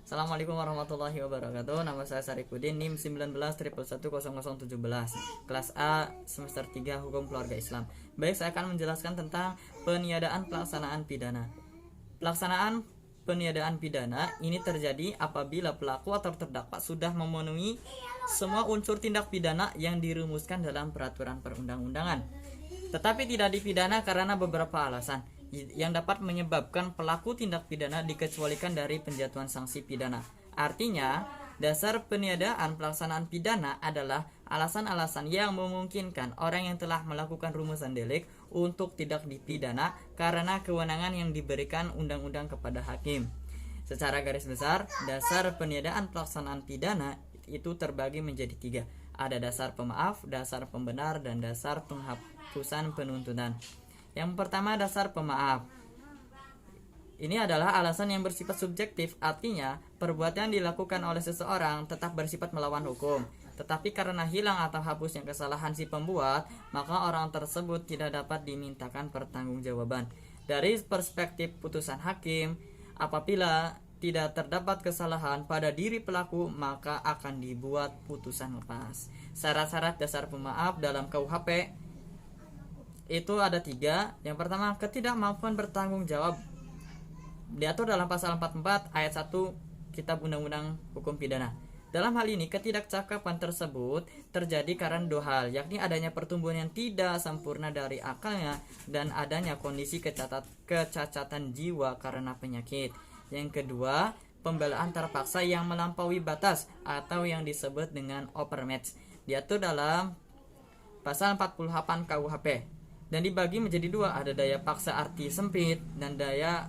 Assalamualaikum warahmatullahi wabarakatuh. Nama saya Saripudin, NIM 19 kelas A semester 3 Hukum Keluarga Islam. Baik, saya akan menjelaskan tentang peniadaan pelaksanaan pidana. Pelaksanaan peniadaan pidana ini terjadi apabila pelaku atau terdakwa sudah memenuhi semua unsur tindak pidana yang dirumuskan dalam peraturan perundang-undangan, tetapi tidak dipidana karena beberapa alasan yang dapat menyebabkan pelaku tindak pidana dikecualikan dari penjatuhan sanksi pidana. Artinya, dasar peniadaan pelaksanaan pidana adalah alasan-alasan yang memungkinkan orang yang telah melakukan rumusan delik untuk tidak dipidana karena kewenangan yang diberikan undang-undang kepada hakim. Secara garis besar, dasar peniadaan pelaksanaan pidana itu terbagi menjadi 3. Ada dasar pemaaf, dasar pembenar, dan dasar penghapusan penuntutan. Yang pertama, dasar pemaaf. Ini adalah alasan yang bersifat subjektif, artinya perbuatan yang dilakukan oleh seseorang tetap bersifat melawan hukum. Tetapi karena hilang atau hapusnya kesalahan si pembuat, maka orang tersebut tidak dapat dimintakan pertanggungjawaban. Dari perspektif putusan hakim, apabila tidak terdapat kesalahan pada diri pelaku, maka akan dibuat putusan lepas. Syarat-syarat dasar pemaaf dalam KUHP itu ada 3. Yang pertama, ketidakmampuan bertanggung jawab diatur dalam pasal 44 ayat 1 Kitab Undang-Undang Hukum Pidana. Dalam hal ini, ketidakcakapan tersebut terjadi karena 2 hal, yakni adanya pertumbuhan yang tidak sempurna dari akalnya dan adanya kondisi kecacatan jiwa karena penyakit. Yang kedua, pembelaan terpaksa yang melampaui batas atau yang disebut dengan overmatch diatur dalam pasal 48 KUHP dan dibagi menjadi 2, ada daya paksa arti sempit dan daya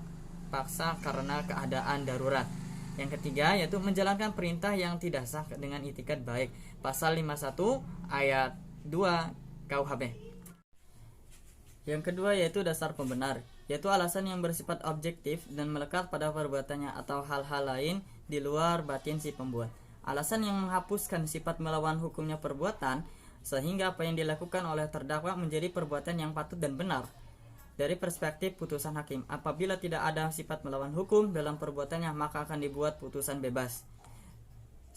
paksa karena keadaan darurat. Yang ketiga yaitu menjalankan perintah yang tidak sah dengan itikat baik, pasal 51 ayat 2 KUHP. Yang kedua yaitu dasar pembenar, yaitu alasan yang bersifat objektif dan melekat pada perbuatannya atau hal-hal lain di luar batin si pembuat. Alasan yang menghapuskan sifat melawan hukumnya perbuatan sehingga apa yang dilakukan oleh terdakwa menjadi perbuatan yang patut dan benar. Dari perspektif putusan hakim, apabila tidak ada sifat melawan hukum dalam perbuatannya, maka akan dibuat putusan bebas.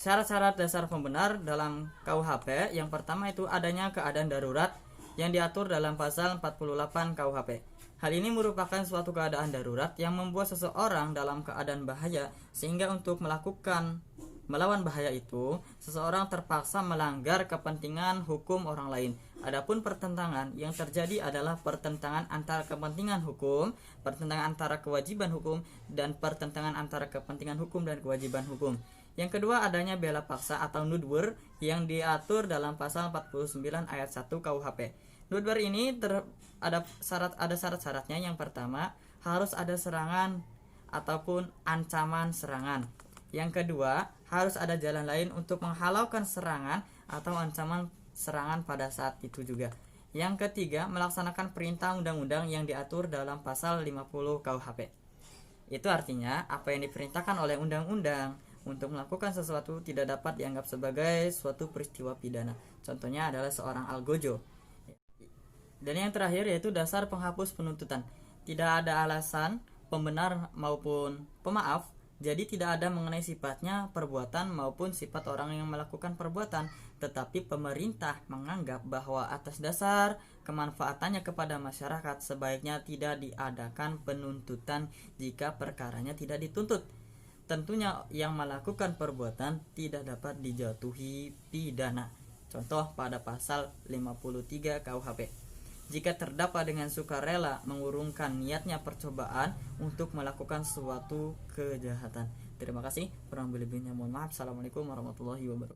Syarat-syarat dasar pembenar dalam KUHP, yang pertama itu adanya keadaan darurat yang diatur dalam pasal 48 KUHP. Hal ini merupakan suatu keadaan darurat yang membuat seseorang dalam keadaan bahaya, sehingga untuk melawan bahaya itu, seseorang terpaksa melanggar kepentingan hukum orang lain. Adapun pertentangan yang terjadi adalah pertentangan antara kepentingan hukum, pertentangan antara kewajiban hukum, dan pertentangan antara kepentingan hukum dan kewajiban hukum. Yang kedua, adanya bela paksa atau nudwer yang diatur dalam pasal 49 ayat 1 KUHP. Nudwer ini ada syarat-syaratnya. Yang pertama, harus ada serangan ataupun ancaman serangan. Yang kedua, harus ada jalan lain untuk menghalaukan serangan atau ancaman serangan pada saat itu juga. Yang ketiga, melaksanakan perintah undang-undang yang diatur dalam pasal 50 KUHP. Itu artinya, apa yang diperintahkan oleh undang-undang untuk melakukan sesuatu tidak dapat dianggap sebagai suatu peristiwa pidana. Contohnya adalah seorang algojo. Dan yang terakhir yaitu dasar penghapus penuntutan. Tidak ada alasan pembenar maupun pemaaf, jadi tidak ada mengenai sifatnya perbuatan maupun sifat orang yang melakukan perbuatan, tetapi pemerintah menganggap bahwa atas dasar kemanfaatannya kepada masyarakat sebaiknya tidak diadakan penuntutan jika perkaranya tidak dituntut. Tentunya yang melakukan perbuatan tidak dapat dijatuhi pidana. Contoh pada pasal 53 KUHP. Jika terdakwa dengan sukarela mengurungkan niatnya percobaan untuk melakukan suatu kejahatan. Terima kasih. Kurang lebihnya mohon maaf. Assalamualaikum warahmatullahi wabarakatuh.